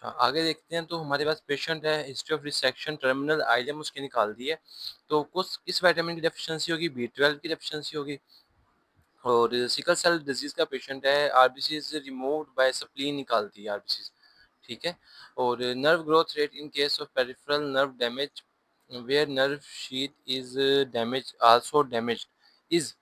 अच्छा, आगे देखते हैं तो हमारे पास पेशेंट है, हिस्ट्री ऑफ रिसेक्शन, टर्मिनल आइलम उसकी निकाल दी है। तो कुछ किस विटामिन की डेफिशिएंसी होगी? बी12 की डेफिशिएंसी होगी। और सिकल सेल डिजीज़ का पेशेंट है, आरबीसीज़ रिमूव्ड बाय स्प्लीन निकाल दी है आरबीसीज़, ठीक है? और nerve growth rate in case of peripheral nerve damage where nerve sheath is damage also damaged is.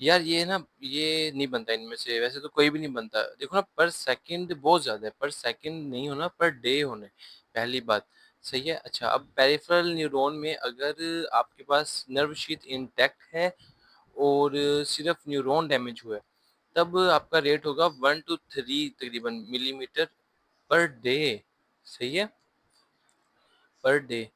यार ये ना ये नहीं बनता इनमें से, वैसे तो कोई भी नहीं बनता। देखो ना पर सेकंड बहुत ज़्यादा है, पर सेकंड नहीं होना, पर डे होना है, पहली बात, सही है? अच्छा अब पेरिफेरल न्यूरॉन में अगर आपके पास नर्व शीथ इंटैक्ट है और सिर्फ न्यूरॉन डैमेज हुआ है, तब आपका रेट होगा 1 टू 3 तकरीबन मिलीमीटर पर डे, सही है? Per day.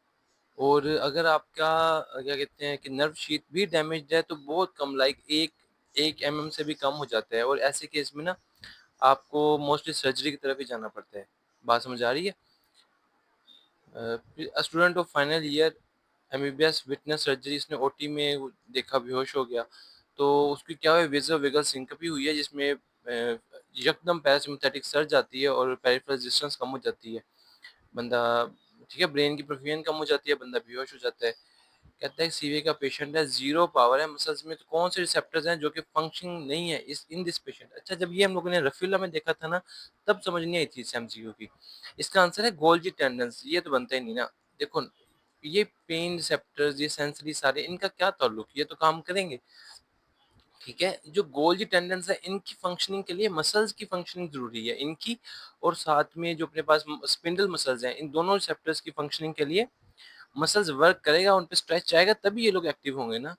और अगर आपका क्या कहते हैं कि नर्व शीथ भी डैमेज्ड है तो बहुत कम लाइक 1 एमएम से भी कम हो जाता है और ऐसे केस में ना आपको मोस्टली सर्जरी की तरफ ही जाना पड़ता है। बात समझ आ रही है? फिर student of final year MBBS witness surgery, इसने ओटी में देखा बेहोश हो गया। तो उसकी क्या हुआ वेज़ो वेगल सिंकपी हुई है जिसमें यकदम पैरासिम्पैथेटिक सर्ज आती है और पेरिफेरल रेजिस्टेंस कम हो जाती है। बंदा ठीक है, ब्रेन की परफ्यूजन कम हो जाती है, बंदा बेहोश हो जाता है। कहता है सीवीए का पेशेंट है, ज़ीरो पावर है मसल्स में, तो कौन से रिसेप्टर्स हैं जो कि फंक्शनिंग नहीं है इस इन दिस पेशेंट? अच्छा जब ये हम लोगों ने रफीला में देखा था ना, तब समझ नहीं आई थी इस एमसीक्यू की। इसका आंसर है गोल्जी टेंडेंस, ये तो बनता ही नहीं ना। देखो ये पेन रिसेप्टर्स, ये सेंसरी सारे, इनका क्या ताल्लुक? ये तो काम करेंगे, ठीक है? जो गोल्जी टेंडेंस है इनकी फंक्शनिंग के लिए मसल्स की फंक्शनिंग ज़रूरी है इनकी, और साथ में जो अपने पास स्पिंडल मसल्स हैं, इन दोनों रिसेप्टर्स की फंक्शनिंग के लिए मसल्स वर्क करेगा, उन पे स्ट्रेच आएगा तभी ये लोग एक्टिव होंगे ना।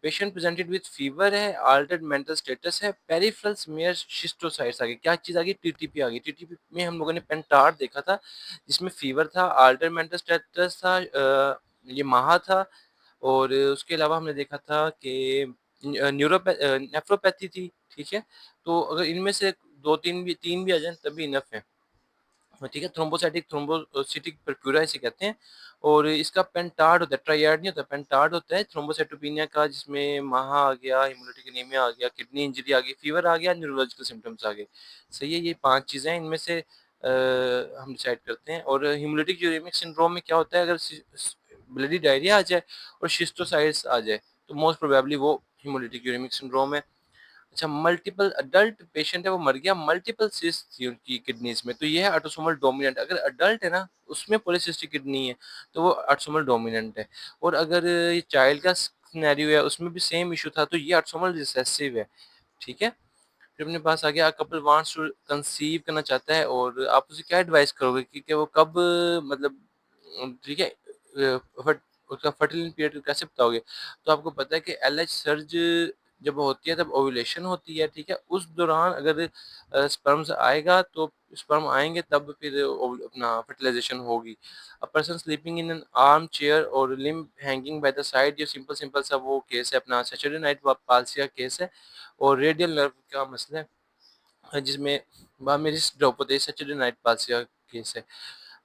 पेशेंट प्रेजेंटेड विद फीवर है, अल्टर्ड मेंटल स्टेटस है, पेरिफेरल स्मीयर शिस्टोसाइट्स आ गई। क्या चीज़ आ गई? टीटीपी आ गई। टीटीपी में हम लोगों ने पेंटार्ड देखा था, जिसमें फीवर था, अल्टर्ड मेंटल स्टेटस था, ये माहा था, और उसके अलावा हमने देखा था कि नेफ्रोपैथी थी, ठीक है? तो अगर इनमें से 2-3 भी 3 भी आ जाएँ तब भी इनफ है। हाँ, ठीक है, थ्रोम्बोसाइटिक थ्रोम्बोसिटिक परप्यूरा इसे कहते हैं, और इसका पेंटार्ड होता है, ट्राइयाड नहीं होता, पेंटार्ड होता है थ्रोम्बोसाइटोपेनिया का, जिसमें माहा आ गया, हेमोलिटिक एनीमिया आ गया, किडनी इंजरी आ गई, फीवर आ गया, न्यूरोलॉजिकल सिम्पटम्स आ गए। सही है, ये 5 चीज़ें हैं, इनमें से हम डिसाइड करते हैं। और हेमोलिटिक यूरेमिक सिंड्रोम में क्या होता है? अगर ब्लडी डायरिया आ जाए और शिस्टोसाइट्स आ जाए, तो मोस्ट प्रोबेबली वो हेमोलिटिक यूरेमिक सिंड्रोम है। अच्छा मल्टीपल अडल्ट पेशेंट है, वो मर गया, मल्टीपल सिस्ट थी उनकी किडनीज़ में, तो ये है ऑटोसोमल डोमिनेंट। अगर अडल्ट है ना, उसमें पॉलीसिस्टिक किडनी है, तो वो ऑटोसोमल डोमिनेंट है। और अगर ये चाइल्ड का सिनेरियो है, उसमें भी सेम इश्यू था, तो ये ऑटोसोमल रिसेसिव है, ठीक है? फिर अपने पास आ गया, कपल वांट्स टू कंसीव करना चाहता है, और आप उसे क्या एडवाइस करोगे कि वो कब मतलब ठीक है उसका फर्टिलिटी पीरियड कैसे बताओगे? तो आपको पता है कि एलएच सर्ज जब होती है तब ओव्यूलेशन होती है, ठीक है? उस दौरान अगर स्पर्म्स आएगा तो स्पर्म आएँगे तब फिर अपना फर्टिलाइज़ेशन होगी। A person sleeping in an arm chair और limb hanging by the side, ये सिंपल सिंपल सा वो केस है, अपना सैचुरेटेड नाइट पाल्सी का केस है, और रेडियल नर्व का मसला है, जिसमें मेरिस ड्रॉप होते हैं, सैचुरेटेड नाइट पाल्सी का केस है।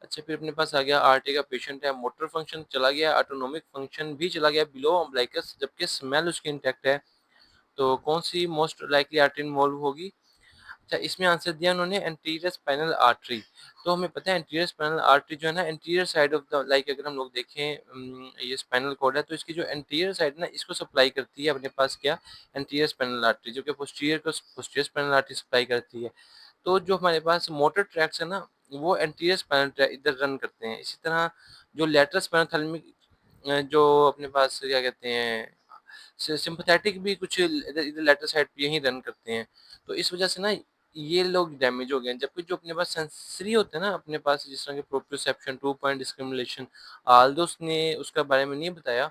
अच्छा फिर अपने पास आ गया आरटी का पेशेंट है, मोटर फंक्शन चला गया, ऑटोनॉमिक फंक्शन भी चला गया बिलो अम्बिलिकस, जबकि स्मेल उसकी इंटैक्ट है। तो कौन सी मोस्ट लाइकली आर्टरी इन्वॉल्व होगी? अच्छा इसमें आंसर दिया उन्होंने एंटीरियर स्पाइनल आर्टरी। तो हमें पता है एंटीरियर स्पाइनल आर्टरी जो है ना, anterior side of the like अगर हम लोग देखें ये स्पाइनल कॉर्ड है, तो इसकी जो एंटीरियर साइड ना, इसको सप्लाई करती है अपने पास क्या? एंटीरियर स्पाइनल आर्टरी, जो कि पोस्टीरियर को पोस्टीरियर स्पाइनल आर्टरी सप्लाई करती है। तो जो हमारे पास मोटर ट्रैक्ट्स है ना, वो एंटीरियर स्पाइनल ट्रैक्ट इधर रन करते हैं। इसी तरह जो लैटरल स्पाइनल थालमिक जो अपने पास क्या कहते हैं सिंपैथेटिक भी कुछ इधर इधर लैटरल साइड पे यहीं रन करते हैं। तो इस वजह से ना ये लोग डैमेज हो गए हैं। जबकि जो अपने पास सेंसरी होते हैं ना अपने पास, जिस तरह के proprioception, two point discrimination, although उसने उसका बारे में नहीं बताया,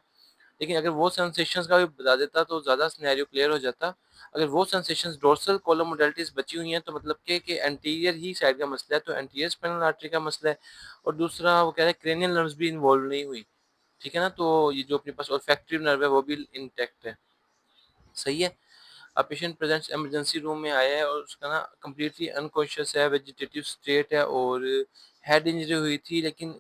लेकिन अगर वो सेंसेशंस का भी बता देता तो ज़्यादा सिनेरियो क्लियर हो जाता। अगर वो सेंसेशंस डोर्सल कॉलम मोडालिटीज़ बची हुई हैं, तो मतलब कि एंटीरियर ही साइड का मसला है, तो एंटीरियर स्पाइनल आर्टरी का मसला है। और दूसरा वो कह रहे हैं क्रेनियल नर्व्स भी इन्वॉल्व नहीं हुई, ठीक है ना? तो ये जो अपने पास ओल्फैक्टरी नर्व है वो भी इंटैक्ट है, सही है? पेशेंट प्रेजेंट्स इमरजेंसी रूम में आया है और उसका ना कंप्लीटली अनकॉन्शियस है, वेजिटेटिव स्टेट है, और हेड इंजरी हुई थी, लेकिन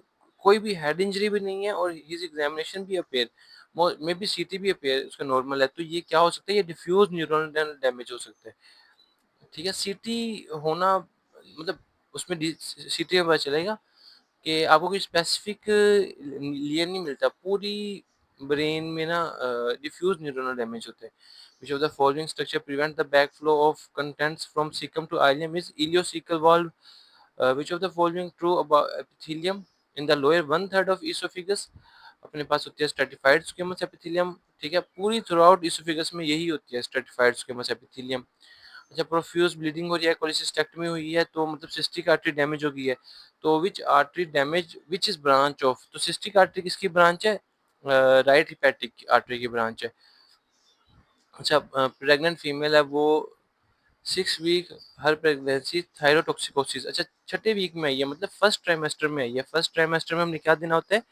कोई भी हेड इंजरी भी नहीं है, और हिज एग्जामिनेशन भी अपेयर मे बी सीटी भी अपेयर उसका नॉर्मल है। तो ये क्या हो सकता है? ये डिफ्यूज न्यूरोनल डैमेज हो सकता है, ठीक है? सीटी होना मतलब उसमें सीटी में पता चलेगा कि आपको कोई स्पेसिफिक लेयर नहीं मिलता, पूरी ब्रेन में ना डिफ्यूज न्यूरोनल डैमेज होते हैं। Which of the following structure prevent the backflow of contents from cecum to ileum is ileocecal valve. Which of the following true about epithelium in the lower one third of esophagus? अपने पास होती है stratified squamous epithelium, ठीक है, पूरी through out oesophagus में यही होती है स्ट्रेटिफाइड स्क्वेमस एपिथेलियम। अच्छा, प्रोफ्यूज ब्लीडिंग हो रही है, कोलिसिस्टेक्टमी हुई है, तो मतलब सिस्टिक आर्टरी डैमेज हो गई है, तो which artery damage which is branch of, तो सिस्टिक आर्टरी किसकी ब्रांच है? राइट हिपैटिक आर्टरी की ब्रांच है। अच्छा, प्रेग्नेंट फीमेल है वो 6 वीक हर प्रेगनेंसी थायरोटॉक्सिकोसिस, अच्छा छठे वीक में आई है, मतलब फर्स्ट ट्राइमेस्टर में आई है। फर्स्ट ट्राइमेस्टर में हमने क्या देना होता है?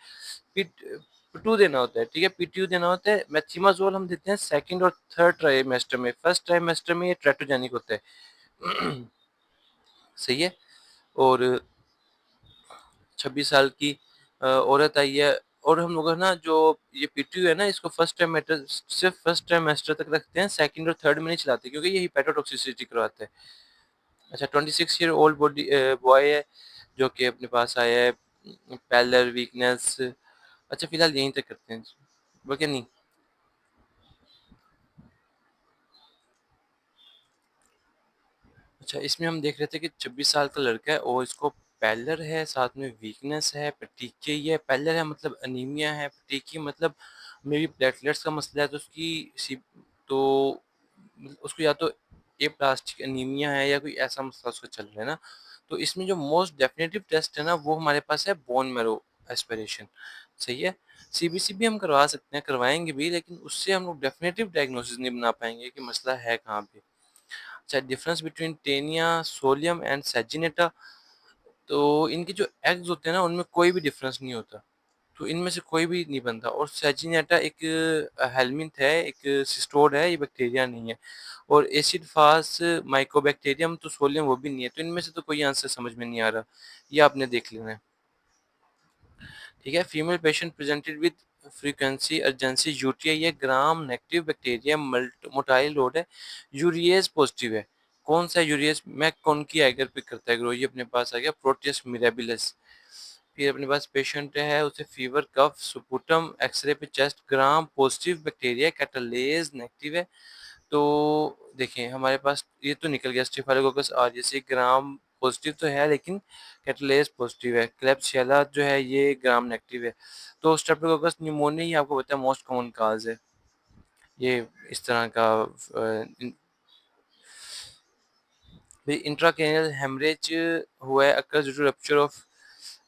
पीटू देना होता है, ठीक है, पीटीयू देना होता है। मेथिमाजोल हम देते हैं सेकंड और थर्ड ट्राइमेस्टर में, फर्स्ट ट्राइमेस्टर में ये ट्रेटोजेनिक होता है। सही है। और 26 साल की औरत आई है, और हम लोग है ना जो ये पीटीयू है ना, इसको फर्स्ट ट्राइमेस्टर, सिर्फ फर्स्ट ट्राइमेस्टर तक रखते हैं, सेकंड और थर्ड में नहीं चलाते, क्योंकि ये हिपैटोटॉक्सिसिटी करवाता है। अच्छा, 26 ईयर ओल्ड बॉडी बॉय है जो कि अपने पास आया है, पैलर वीकनेस। अच्छा, फिलहाल यहीं तक करते हैं, बल्कि नहीं। अच्छा, इसमें हम देख रहे थे कि 26 साल का लड़का है और इसको पैलर है, साथ में वीकनेस है, पेटिकिया है। पैलर है मतलब अनीमिया है, पेटिकिया मतलब मे बी प्लेटलेट्स का मसला है, तो तो उसको या तो ए प्लास्टिक अनीमिया है या कोई ऐसा मसला उसको चल रहा है ना। तो इसमें जो मोस्ट डेफिनेटिव टेस्ट है ना, वो हमारे पास है बोन मैरो एस्पिरेशन। सही है। सीबीसी भी हम करवा सकते हैं, करवाएंगे भी, लेकिन उससे हम लोग डेफिनेटिव डायग्नोसिस नहीं बना पाएंगे कि मसला है कहाँ पे। अच्छा, difference between Taenia solium and saginata, तो इनके जो एग्स होते हैं ना, उनमें कोई भी डिफरेंस नहीं होता, तो इनमें से कोई भी नहीं बनता। और सेजिनेटा एक हेलमिंथ है, एक सिस्टोड है, ये बैक्टीरिया नहीं है। और एसिड फास माइकोबैक्टीरियम, तो सोलियम वो भी नहीं है, तो इनमें से तो कोई आंसर समझ में नहीं आ रहा, ये आपने देख लेना है। ठीक है। Female patient presented with frequency urgency UTI है, gram negative bacteria motile rod है, यूरिएज पॉजिटिव है। कौन सा यूरिएज? मैं कौन की आइगर पिक करता है ग्रो, ये अपने पास आ गया प्रोटियस मिराबिलस। फिर अपने पास पेशेंट है, उसे फीवर कफ सुपुटम, एक्सरे पे chest, gram positive bacteria, catalase negative है। तो देखें हमारे पास ये तो निकल गया स्टेफाइलोकोकस ऑरियस, ये ग्राम पॉजिटिव तो है, लेकिन कैटलेस पॉजिटिव है। क्लेब्सियला जो है ये ग्राम नेगेटिव है। तो स्टेफाइलोकोकस न्यूमोनिया ही आपको पता है मोस्ट कॉमन काज है, ये इस तरह का। इंट्राक्रेनियल हेमरेज हुआ है occur due to rupture of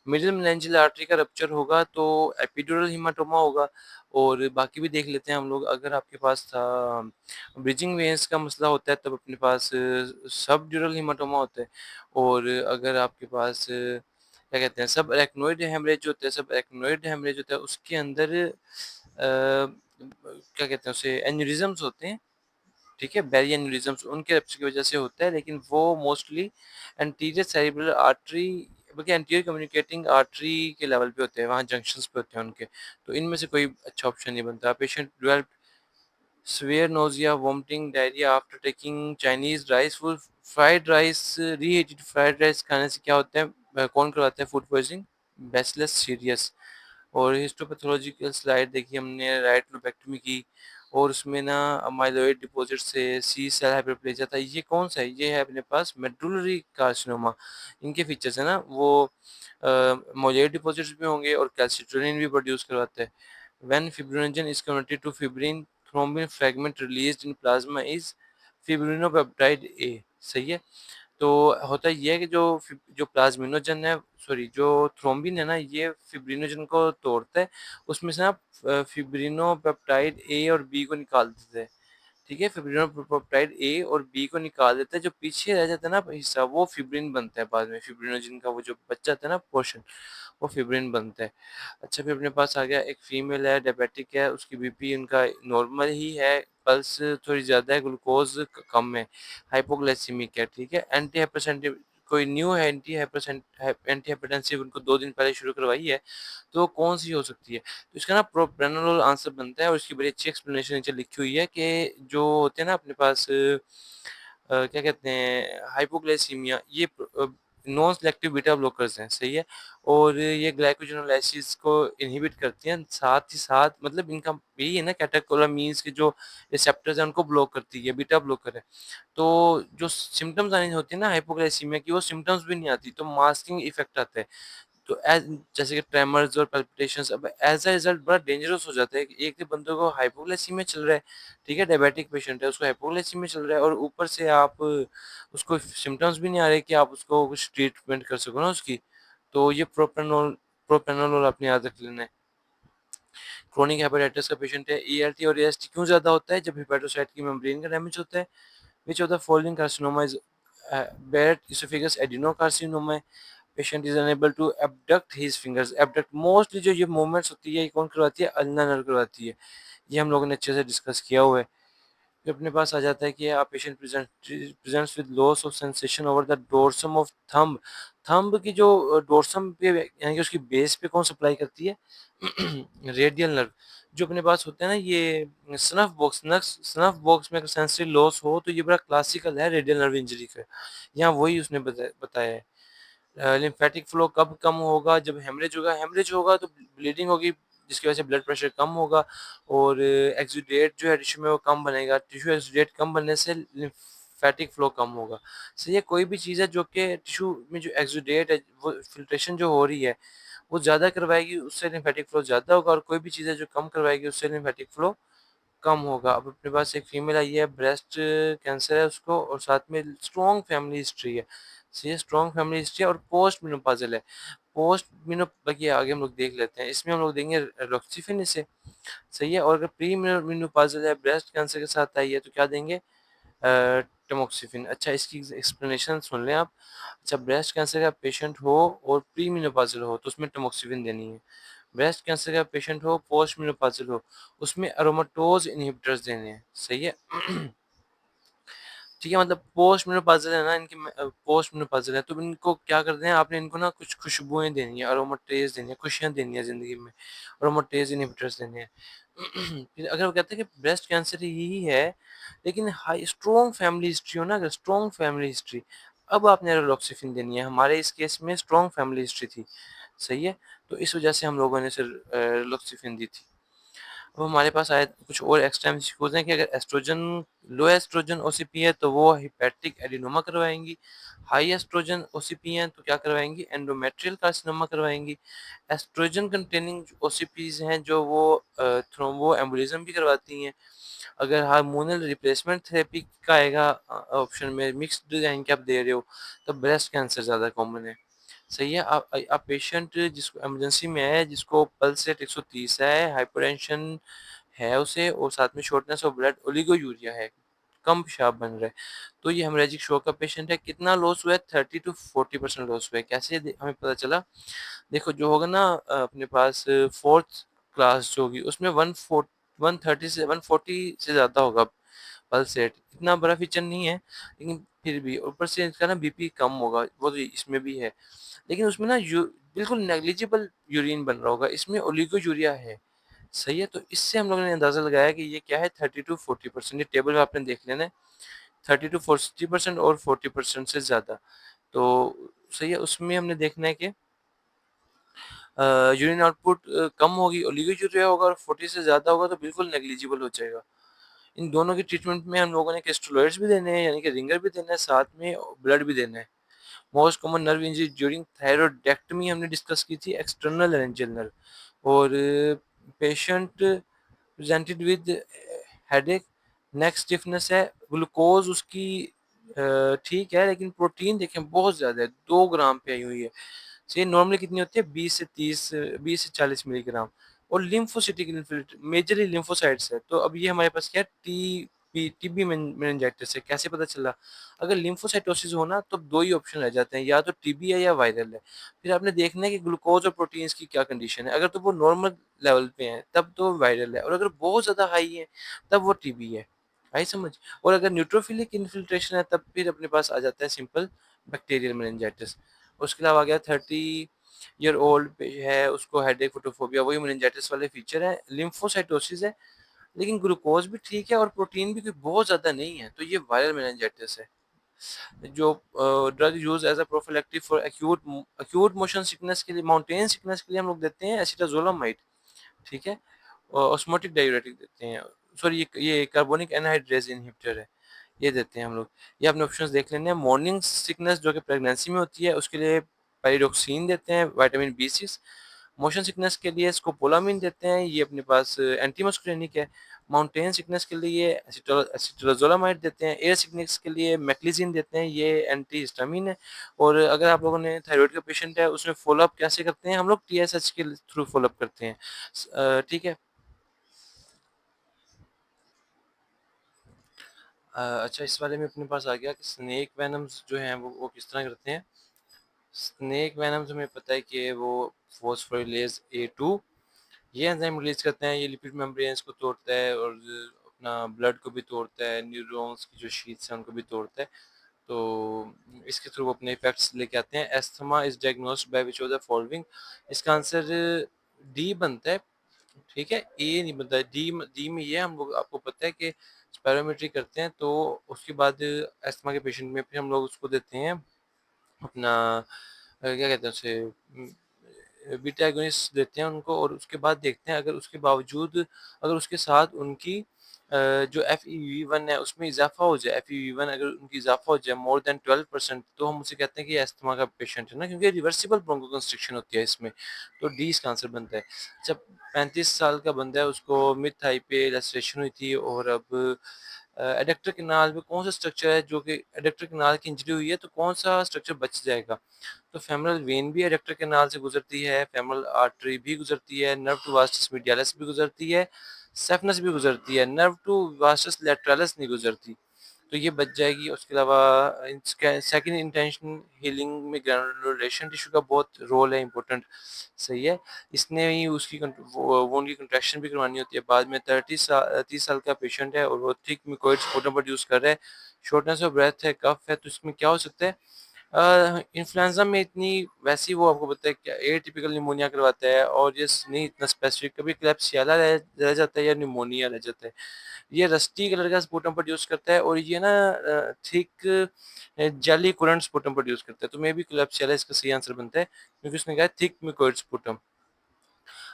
middle meningeal artery का रप्चर होगा तो एपिड्यूरल हीमाटोमा होगा। और बाकी भी देख लेते हैं हम लोग, अगर आपके पास था ब्रिजिंग वेन्स का मसला होता है, तब अपने पास सब ड्यूरल हीमाटोमा होता है। और अगर आपके पास क्या कहते हैं सब एरेक्नोइड हेमरेज होता है, सब एरेक्नोइड हेमरेज होता है, उसके अंदर क्या कहते हैं उसे एन्यूरिज्म्स होते हैं, ठीक है, बेरी एन्यूरिज्म्स उनके रप्चर की वजह से होता है, लेकिन वो मोस्टली एंटीरियर सेरिब्रल आर्टरी, बल्कि एंटीरियर कम्युनिकेटिंग आर्टरी के लेवल पे होते हैं, वहाँ जंक्शंस पे होते हैं उनके। तो इनमें से कोई अच्छा ऑप्शन नहीं बनता। Patient develop severe nausea, vomiting, diarrhea after taking Chinese rice food, fried rice, reheated fried rice खाने से क्या होता है? कौन करवाता है फूड पॉइजनिंग? Bacillus serious. और हिस्टोपैथोलॉजिकल स्लाइड देखी हमने, राइट लोबेक्टमी की, और उसमें ना अमाइलॉइड डिपॉजिट से सी सेल हाइपरप्लेजिया था। ये कौन सा है? ये है अपने पास मेडुलरी कार्सिनोमा। इनके फीचर्स है ना, वो मोजेड डिपॉजिट्स भी होंगे और कैल्सिट्रोनिन भी प्रोड्यूस करवाते हैं। When fibrinogen is converted to fibrin, thrombin fragment released in plasma is fibrinopeptide A। सही है। तो होता ये है कि जो प्लाज्मिनोजन है, सॉरी जो थ्रोम्बिन है ना, ये फिब्रिनोजन को तोड़ता है, उसमें से ना फिब्रिनोपेप्टाइड ए और बी को निकाल देते हैं। ठीक है, फिब्रिनोपेप्टाइड ए और बी को निकाल देता है, जो पीछे रह जाता है ना हिस्सा, वो फिब्रिन बनता है बाद में, फिब्रिनोजन का वो जो बच जाता है ना पोर्शन, वो फिब्रिन बनता है। अच्छा, फिर अपने पास आ गया एक फीमेल है, डायबिटिक है, उसकी बीपी उनका नॉर्मल ही है, पल्स थोड़ी ज़्यादा है, ग्लूकोज कम है, हाइपोग्लाइसीमिक है, ठीक है, एंटी हाइपरटेंसिव, कोई न्यू है एंटी हाइपरटेंसिव उनको 2 दिन पहले शुरू करवाई है, तो कौन सी हो सकती है? तो इसका ना प्रोप्रानोलोल आंसर बनता है, और इसकी बड़ी अच्छी एक्सप्लेनेशन नीचे लिखी हुई है कि जो होते हैं ना अपने पास क्या कहते हैं हाइपोग्लाइसीमिया, ये नॉन सेलेक्टिव बीटा ब्लॉकर्स हैं, सही है? और ये ग्लाइकोजेनोलाइसिस को इनहिबिट करती हैं, साथ ही साथ मतलब इनका यही है ना, कैटेकोलामीन्स के जो रिसेप्टर्स हैं उनको ब्लॉक करती है, बीटा ब्लॉकर है। तो जो सिम्पटम्स आनी होती है ना हाइपोग्लाइसीमिया की, वो सिम्पटम्स भी नहीं आती, तो मास्किंग इफेक्ट आता है। तो जैसे कि ट्रेमर्स और पल्पिटेशंस, अब एज अ रिजल्ट बड़ा डेंजरस हो जाता है कि एक तो बंदे को हाइपोग्लाइसीमिया चल रहा है, ठीक है, डायबिटिक पेशेंट है, उसको हाइपोग्लाइसीमिया चल रहा है, और ऊपर से आप उसको सिम्पटम्स भी नहीं आ रहे कि आप उसको कुछ ट्रीटमेंट कर सको ना उसकी। तो ये प्रोप्रानोलोल अपनी याद रख लेना है। क्रोनिक हेपेटाइटिस का पेशेंट है, ईएलटी और एएसटी क्यों ज़्यादा होता है? जब हेपेटोसाइट की मेम्ब्रेन का डैमेज होता है। Which of the following carcinoma is bat oesophagus adenocarcinoma है। Patient is unable to abduct his fingers. Abduct mostly जो ये मूवमेंट्स होती है ये कौन करवाती है? अल्ना नर्व करवाती है। ये हम लोगों ने अच्छे से डिस्कस किया हुआ है। फिर अपने पास आ जाता है कि आप patient presents with loss of sensation over the dorsum of thumb. Thumb की जो डोर्सम पे यानी कि उसकी बेस पे कौन सप्लाई करती है? Radial nerve. जो अपने पास होते हैं ना ये स्नफ बॉक्स में अगर सेंसरी लॉस हो तो ये बड़ा क्लासिकल है रेडियल नर्व इंजरी का। यहाँ वही उसने बताया है। लिम्फेटिक फ्लो कब कम होगा? जब हेमरेज होगा। हेमरेज होगा तो ब्लीडिंग होगी, जिसकी वजह से ब्लड प्रेशर कम होगा, और एक्सुडेट जो है टिश्यू में वो कम बनेगा। टिश्यू एक्सुडेट कम बनने से लिम्फेटिक फ्लो कम होगा। सही है? कोई भी चीज़ है जो कि टिश्यू में जो एक्सुडेट है, वो फिल्ट्रेशन जो हो रही है वो ज़्यादा करवाएगी, उससे लिम्फेटिक फ्लो ज़्यादा होगा, और कोई भी चीज़ है जो कम करवाएगी उससे लिम्फेटिक फ्लो कम होगा। अब अपने पास एक फीमेल आई है, ब्रेस्ट कैंसर है उसको, और साथ में स्ट्रॉन्ग फैमिली हिस्ट्री है। सही है, स्ट्रॉन्ग फैमिली हिस्ट्री है और पोस्ट मेनोपाजल है। पोस्ट मेनो बाकी आगे हम लोग देख लेते हैं, इसमें हम लोग देंगे रोक्सिफिन इसे। सही है, और अगर प्री मेनोपाजल है, ब्रेस्ट कैंसर के साथ आई है, तो क्या देंगे? टमोक्सिफिन। अच्छा, इसकी एक्सप्लेनेशन सुन लें आप। अच्छा, ब्रेस्ट कैंसर का पेशेंट हो और प्री मेनोपाजल हो तो उसमें टमोक्सिफिन देनी है। ब्रेस्ट कैंसर का पेशेंट हो, पोस्ट मेनोपाजल हो, उसमें अरोमाटोज इनहिबिटर्स देने हैं। सही है? ठीक है, मतलब पोस्ट मेनोपाजल है ना, इनकी पोस्ट मेनोपाजल है, तो इनको क्या करते हैं, आपने इनको ना कुछ खुशबुएं देनी है, अरोमाटेज देनी है, खुशियां देनी है जिंदगी में, अरोमाटेज इनहिबिटर्स देने हैं। फिर अगर वो कहते हैं कि ब्रेस्ट कैंसर यही है लेकिन हाई स्ट्रॉन्ग फैमिली हिस्ट्री हो ना, अगर स्ट्रॉन्ग फैमिली हिस्ट्री, अब आपने रोलॉक्सिफिन देनी है। हमारे इस केस में स्ट्रॉन्ग फैमिली हिस्ट्री थी। सही है, तो इस वजह से हम लोगों ने सिर्फ रोलॉक्सिफिन दी थी। अब हमारे पास आए कुछ और एक्स्ट्रा एमसीक्यूज हैं कि अगर एस्ट्रोजन, लो एस्ट्रोजन ओसीपी है तो वो हिपैटिक एडिनोमा करवाएंगी। हाई एस्ट्रोजन ओसीपी है तो क्या करवाएंगी? एंडोमेट्रियल कार्सिनोमा करवाएंगी। एस्ट्रोजन कंटेनिंग ओसीपीज हैं जो वो थ्रोम्बो एम्बोलिज्म भी करवाती हैं। अगर हार्मोनल रिप्लेसमेंट थेरेपी का आएगा ऑप्शन में, मिक्स्ड यानी कि आप दे रहे हो, तो ब्रेस्ट कैंसर ज़्यादा कॉमन है। सही है, आप पेशेंट जिसको इमरजेंसी में है, जिसको पल्स रेट 130 है, हाइपरटेंशन है उसे, और साथ में शॉर्टनेस ऑफ ब्लड, ओलिगोयूरिया है, कम पेशाब बन रहा है, तो ये हेमरेजिक शॉक का पेशेंट है। कितना लॉस हुआ है? 30 to 40% लॉस हुआ है। कैसे हमें पता चला? देखो जो होगा ना अपने पास फोर्थ क्लास जो होगी उसमें 130 से 140 से ज़्यादा होगा पल्स रेट। इतना बड़ा फीचर नहीं है लेकिन फिर भी, ऊपर से इसका ना बीपी कम होगा, वो तो इसमें भी है, लेकिन उसमें ना बिल्कुल नेग्लिजिबल यूरिन बन रहा होगा, इसमें ओलिगोयूरिया है। सही है, तो इससे हम लोगों ने अंदाजा लगाया कि ये क्या है, 30 to 40%। ये टेबल आपने देख लेना है, 30 to 40% और 40% से ज़्यादा। तो सही है, उसमें हमने देखना है कि यूरिन आउटपुट कम होगी, ओलिगोयूरिया होगा, और 40 से ज़्यादा होगा तो बिल्कुल नेग्लिजिबल हो जाएगा। इन दोनों की ट्रीटमेंट में हम लोगों ने स्टेरॉइड्स भी देने हैं, यानी कि रिंगर भी देना है, साथ में ब्लड भी देना है। Most common nerve injury during thyroidectomy हमने डिस्कस की थी, एक्सटर्नल लेरेंजियल नर्व। और patient presented with headache, neck stiffness है, ग्लूकोज उसकी ठीक है, लेकिन प्रोटीन देखें बहुत ज़्यादा है, 2 ग्राम पे आई हुई है। सो ये नॉर्मली कितनी होती है? 20 से 40 मिलीग्राम। और लिम्फोसिटिक मेजरली लिम्फोसाइट्स है। तो अब ये हमारे पास क्या है? टीबी मेनिंजाइटिस है। कैसे पता चला? अगर लिम्फोसाइटोसिस हो ना तो दो ही ऑप्शन रह जाते हैं, या तो टीबी है या वायरल है। फिर आपने देखना है कि ग्लूकोज और प्रोटीन्स की क्या कंडीशन है। अगर तो वो नॉर्मल लेवल पे हैं तब तो वायरल है, और अगर बहुत ज़्यादा हाई है तब वो टीबी है। आई समझ? और अगर न्यूट्रोफिलिक इन्फिल्ट्रेशन है तब फिर अपने पास आ जाता है सिंपल बैक्टीरियल मेनिंजाइटिस। उसके अलावा आ गया 30 ईयर ओल्ड है, उसको हेडेक, फोटोफोबिया, वही मेनिंजाइटिस वाले फीचर है, लिम्फोसाइटोसिस है, लेकिन ग्लूकोज भी ठीक है और प्रोटीन भी कोई बहुत ज़्यादा नहीं है, तो ये वायरल मेनिंजाइटिस है। जो drug use as a prophylactic for acute motion sickness के लिए, माउंटेन सिकनेस के लिए हम लोग देते हैं एसिटाज़ोलामाइड, ठीक है? ऑस्मोटिक डाययूरेटिक देते हैं। सॉरी, ये कार्बोनिक एनहाइड्रेज़ इन्हिबिटर है, ये देते हैं हम लोग। ये आपने ऑप्शंस देख लेने हैं। मॉर्निंग सिकनेस जो कि प्रेगनेंसी में होती है, उसके लिए पाइरोक्सिन देते हैं, विटामिन बी6। मोशन सिकनेस के लिए स्कोपोलामिन देते हैं, ये अपने पास एंटी मस्कुलिनिक है। माउंटेन सिकनेस के लिए एसिटाज़ोलामाइड देते हैं। एयर सिकनेस के लिए मैक्लिज़िन देते हैं, ये एंटी हिस्टामिन है। और अगर आप लोगों ने थायरॉइड का पेशेंट है, उसमें फ़ॉलो अप कैसे करते हैं हम लोग? टीएसएच के थ्रू फ़ॉलो अप करते हैं। ठीक है। अच्छा, इस वाले में अपने पास आ गया कि स्नेक वेनम्स जो हैं वो किस तरह करते हैं। स्नेक वेनम्स हमें पता है कि वो फॉस्फोरिलेज ए2, ये एंजाइम रिलीज करते हैं। ये लिपिड मेम्ब्रेन्स को तोड़ता है और अपना ब्लड को भी तोड़ता है, न्यूरॉन्स की जो शीट्स हैं उनको भी तोड़ता है। तो इसके थ्रू वो अपने इफेक्ट्स लेके आते हैं। Asthma is diagnosed by which of the following. इसका आंसर डी बनता है, ठीक है, ए नहीं बनता है। डी डी में ये हम लोग, आपको पता है कि स्पायरोमेट्री करते हैं तो उसके बाद अस्थमा के पेशेंट में फिर हम लोग उसको देते हैं अपना क्या कहते हैं उसे, बीटा एगोनिस्ट देते हैं उनको। और उसके बाद देखते हैं अगर उसके बावजूद, अगर उसके साथ उनकी जो FEV1 है उसमें इजाफा हो जाए, FEV1 अगर उनकी इजाफा हो जाए मोर देन 12%, तो हम उसे कहते हैं कि ये अस्थमा का पेशेंट है ना, क्योंकि रिवर्सिबल ब्रोंकोकंस्ट्रिक्शन होती है इसमें। तो डी इसका आंसर बनता है। जब 35 साल का बंदा है, उसको मिड थाई पे लैसरेशन हुई थी, और अब एडेक्टर कैनाल में कौन सा स्ट्रक्चर है जो कि एडेक्टर कैनाल की इंजरी हुई है, तो कौन सा स्ट्रक्चर बच जाएगा? तो फेमरल वेन भी एडेक्टर कैनाल से गुजरती है, फेमरल आर्टरी भी गुजरती है, नर्व टू वास्टस मीडियालिस भी गुजरती है, सेफनस भी गुजरती है, नर्व टू वास्टस लैटरलिस नहीं गुजरती। तो ये बच जाएगी। उसके अलावा इसका सेकंड इंटेंशन हीलिंग में ग्रैनुलेशन टिश्यू का बहुत रोल है, इंपॉर्टेंट, सही है। इसने ही उसकी वोन की कंट्रैक्शन भी करवानी होती है बाद में। 30 साल का पेशेंट है और वो थिक म्यूकोइड स्पुटम प्रोड्यूस कर रहा है, शॉर्टनेस ऑफ ब्रेथ है, कफ है, तो इसमें क्या हो सकता है? इन्फ्लुएंजा में इतनी वैसी वो आपको पता है क्या एटिपिकल निमोनिया करवाता है, और ये नहीं इतना स्पेसिफिक, कभी क्लेप्सियाला रह जाता है या निमोनिया रह जाता है। ये रस्टी कलर का स्पुटम प्रोड्यूस करता है, और ये ना थिक जेली कुरेंट स्पुटम प्रोड्यूस करता है। तो मे बी क्लेप्सियाला इसका सही आंसर बनता है, क्योंकि उसने कहा थिक म्यूकोइड स्पुटम।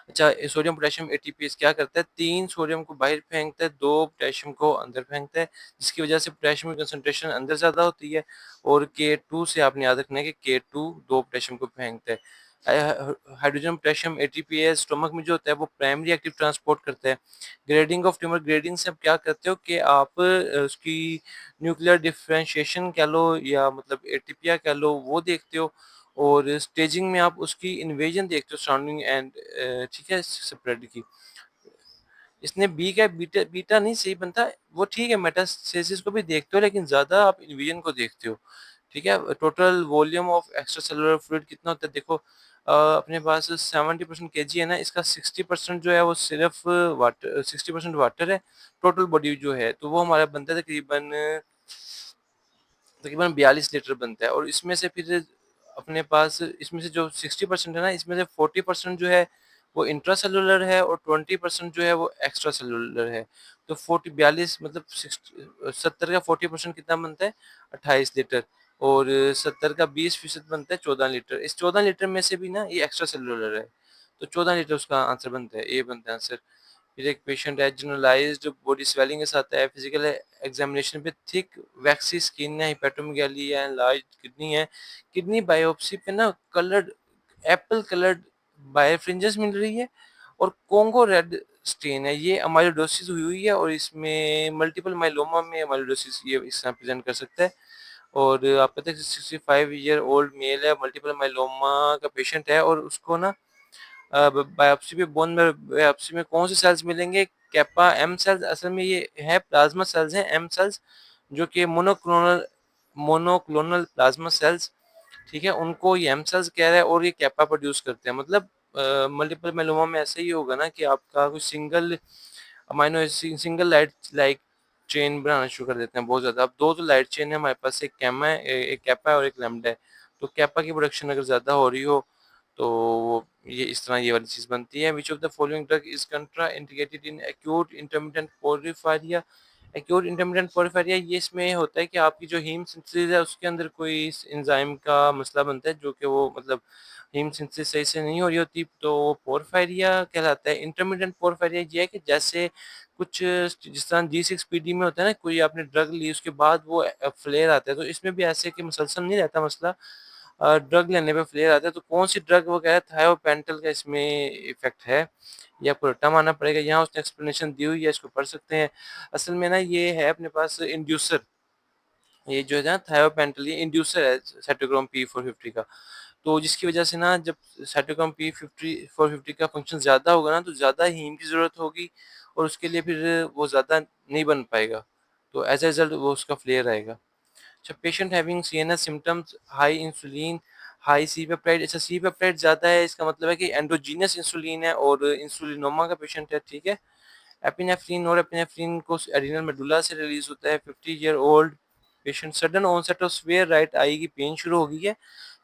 अच्छा, सोडियम पोटेशियम एटीपीएस क्या करता है? 3 सोडियम को बाहर फेंकता है, 2 पोटेशियम को अंदर फेंकता है, जिसकी वजह से पोटेशियम की कंसंट्रेशन अंदर ज़्यादा होती है। और K2 से आपने याद रखना है कि K2 2 पोटेशियम को फेंकता है। हाइड्रोजन पोटेशियम एटीपीएस स्टोमक में जो होता है वो प्राइमरी एक्टिव ट्रांसपोर्ट करता है। ग्रेडिंग ऑफ ट्यूमर, ग्रेडिंग से आप क्या करते हो कि आप उसकी न्यूक्लियर डिफरेंशिएशन कह लो या मतलब एटीपिया कह लो, वो देखते हो। और स्टेजिंग में आप उसकी इन्वेजन देखते हो, सराउंडिंग एंड ठीक है स्प्रेड की। इसने बी का बीटा बीटा नहीं सही बनता, वो ठीक है, मेटास्टेसिस को भी देखते हो लेकिन ज़्यादा आप इन्वेजन को देखते हो, ठीक है। Total volume of extra cellular fluid कितना होता है? देखो अपने पास 70% केजी है ना, इसका 60% जो है वो सिर्फ वाटर, 60% वाटर है टोटल बॉडी जो है, तो वो हमारा बनता है तकरीबन तकरीबन 42 लीटर बनता है। और इसमें से फिर अपने पास इसमें से जो 60% है ना, इसमें से 40% जो है वो इंट्रा सेलुलर है, और 20% जो है वो एक्स्ट्रा सेलुलर है। तो 42 मतलब 70 का 40% कितना बनता है? 28 लीटर। और 70 का 20% बनता है 14 लीटर। इस 14 लीटर में से भी ना ये एक्स्ट्रा सेलुलर है, तो 14 लीटर उसका आंसर बनता है, ए बनता है आंसर। फिर एक पेशेंट है जनरलाइज्ड बॉडी स्वेलिंग के साथ है, फिजिकल एग्जामिनेशन पे थिक वैक्सी स्किन है, हिपेटोमेगाली है, लार्ज किडनी है। किडनी बायोप्सी पे ना कलर्ड, एप्पल कलर्ड बायफ्रिंजेस मिल रही है, और कोंगो रेड स्टेन है। ये अमाइलोडोसिस हुई हुई है, और इसमें मल्टीपल माइलोमा में अमाइलोडोसिस ये इस तरह प्रेजेंट कर सकता है। और आप पता है 65 ईयर ओल्ड मेल है, मल्टीपल माइलोमा का पेशेंट है, और उसको ना बायोप्सी पे बोन में बायोप्सी में कौन से सेल्स मिलेंगे? Kappa M cells. असल में ये है प्लाज्मा सेल्स हैं, एम सेल्स, जो कि मोनोक्लोनल प्लाज्मा सेल्स, ठीक है, उनको ये एम सेल्स कह रहा है, और ये कैपा प्रोड्यूस करते हैं। मतलब मल्टीपल मेलोमा में ऐसा ही होगा ना कि आपका कोई amino single light like chain बनाना शुरू कर देते हैं बहुत ज़्यादा। अब दो तो लाइट चेन है हमारे पास, एक कैमा है, एक कैपा है और एक लैम्डा है। तो कैपा की प्रोडक्शन अगर ज़्यादा हो रही हो, तो ये इस तरह ये वाली चीज़ बनती है। Which of the following drug is contraindicated in acute intermittent porphyria? Acute intermittent porphyria ये इसमें होता है कि आपकी जो हीम सिंथेसिस है उसके अंदर कोई एंजाइम का मसला बनता है जो कि वो मतलब हीम सिंथेसिस सही से नहीं हो रही होती, तो वो पोर्फिरिया कहलाता है। इंटरमिटेंट पोर्फिरिया ये है कि जैसे कुछ जिस तरह G6PD में होता है ना, कोई आपने ड्रग ली उसके बाद वो फ्लेयर आता है, तो इसमें भी ऐसे कि मुसलसल नहीं रहता मसला, ड्रग लेने पे फ्लेयर आता है। तो कौन सी ड्रग वो कह रहा है, थायोपेंटल का इसमें इफेक्ट है, ये आपको रट्टा मारना पड़ेगा। यहाँ उसने एक्सप्लेनेशन दी हुई है, इसको पढ़ सकते हैं। असल में ना ये है अपने पास इंड्यूसर, ये जो है ना थायोपेंटल, ये इंड्यूसर है साइटोक्रोम P450 का। तो जिसकी वजह से ना जब साइटोक्रोम P450 का फंक्शन ज़्यादा होगा ना, तो ज़्यादा हीम की ज़रूरत होगी और उसके लिए फिर वो ज़्यादा नहीं बन पाएगा, तो एज ए रिजल्ट वो उसका फ्लेयर आएगा। अच्छा, patient having CNS symptoms, high insulin, high C peptide. अच्छा, सी पेप्टाइड ज़्यादा है, इसका मतलब है कि एंडोजीनस इंसुलिन है और इंसुलिनोमा का पेशेंट है, ठीक है। एपिनेफ्रिन और एपिनेफ्रिन को एड्रिनल मेडुला से रिलीज होता है। 50 year old patient, sudden onset of severe right eye की पेन शुरू हो गई है,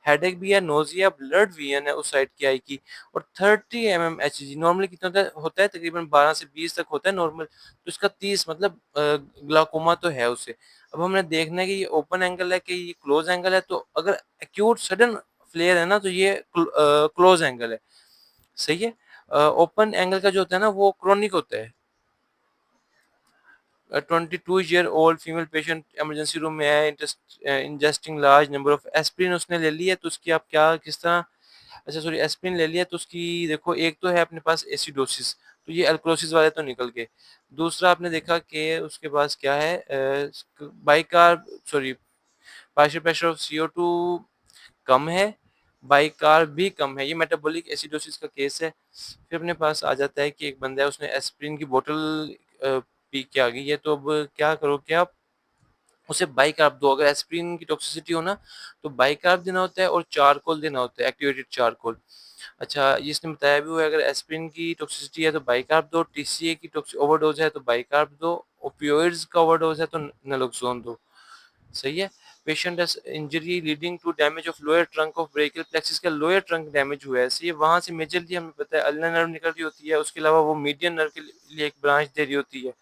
हेडेक भी है, नोजिया, ब्लड विजन है उस साइड की आई की, और 30 mm HG नॉर्मली कितना होता है, तकरीबन 12 से 20 तक होता है नॉर्मल, तो इसका 30 मतलब ग्लाकोमा तो है उसे। अब हमने देखना है कि ये ओपन एंगल है कि ये क्लोज एंगल है, तो अगर एक्यूट सडन फ्लेयर है ना तो ये क्लोज एंगल है, सही है। ओपन एंगल का जो होता है ना वो क्रोनिक होता है। 22 year old female patient emergency room में है, ingesting large number of aspirin उसने ले ली है, तो उसकी आप क्या किस तरह, अच्छा सॉरी एस्पिरिन ले लिया तो उसकी देखो, एक तो है अपने पास एसिडोसिस, तो ये अल्कोसिस वाले तो निकल गए। दूसरा आपने देखा कि उसके पास क्या है, bicarb sorry partial pressure of CO2 कम है, बाइकार्ब भी कम है, ये मेटाबॉलिक एसिडोसिस का केस है। फिर अपने पास आ जाता है कि एक बंदा है उसने एस्पिरिन की बोतल पी के आ गई है, तो अब क्या करोगे आप, उसे बाइकार्ब दो। अगर एस्पिरिन की टॉक्सिसिटी हो ना तो बाइकार्ब देना होता है और चारकोल देना होता है, एक्टिवेटेड चारकोल। अच्छा, ये इसने बताया भी हुआ है, अगर एस्पिरिन की टॉक्सिसिटी है तो बाइकार्ब दो, TCA की ओवरडोज है तो बाइकार्ब दो, ओपियोइड्स का ओवरडोज है तो नलोक्सोन दो, सही है। Patient has injury leading to damage of lower trunk of brachial plexus, का लोअर ट्रंक डैमेज हुआ है, सही है। वहां से मेजरली हमें पता है अल्ना नर्व निकल रही होती है, उसके अलावा वो मीडियन नर्व के लिए एक ब्रांच दे रही होती है।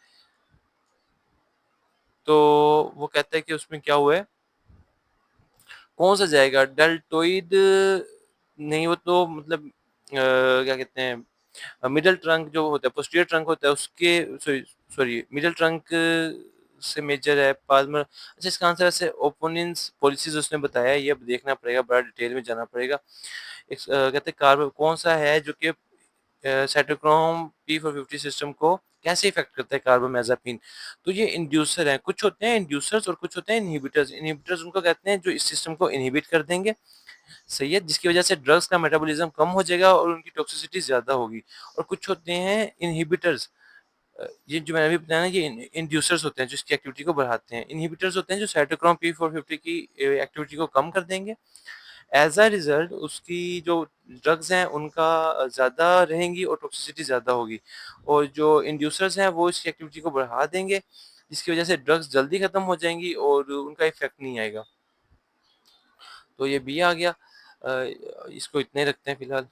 तो वो कहता है कि उसमें क्या हुआ है, कौन सा जाएगा, डेल्टोइड नहीं, वो तो मतलब क्या कहते हैं, मिडल ट्रंक जो होता है, पोस्टीरियर ट्रंक होता है उसके, सॉरी सॉरी मिडल ट्रंक से मेजर है पाल्मर। अच्छा, इसका आंसर ऐसे ओपोनेंट्स पॉलिसीज उसने बताया है, ये अब देखना पड़ेगा, बड़ा डिटेल में जाना पड़ेगा। कहते हैं कार्बन कौन सा है जो कि साइटोक्रोम P450 सिस्टम को कैसे इफेक्ट करता है, कार्बामेज़ापिन। तो ये इंड्यूसर हैं, कुछ होते हैं इंड्यूसर्स और कुछ होते हैं इनहिबिटर्स। इनहिबिटर्स उनको कहते हैं जो इस सिस्टम को इनहिबिट कर देंगे, सही है, जिसकी वजह से ड्रग्स का मेटाबॉलिज्म कम हो जाएगा और उनकी टॉक्सिसिटी ज्यादा होगी। और कुछ होते हैं इनहिबिटर्स, ये जो मैंने अभी बताया ना, ये इंड्यूसर्स होते हैं जो इसकी एक्टिविटी को बढ़ाते हैं। इनहिबिटर्स होते हैं जो साइटोक्रोम P450 की एक्टिविटी को कम कर देंगे। एज अ रिजल्ट उसकी जो ड्रग्स हैं उनका ज़्यादा रहेंगी और टॉक्सिसिटी ज़्यादा होगी, और जो इंड्यूसर्स हैं वो इसकी एक्टिविटी को बढ़ा देंगे, जिसकी वजह से ड्रग्स जल्दी ख़त्म हो जाएंगी और उनका इफेक्ट नहीं आएगा। तो ये बी आ गया, इसको इतने रखते हैं फिलहाल।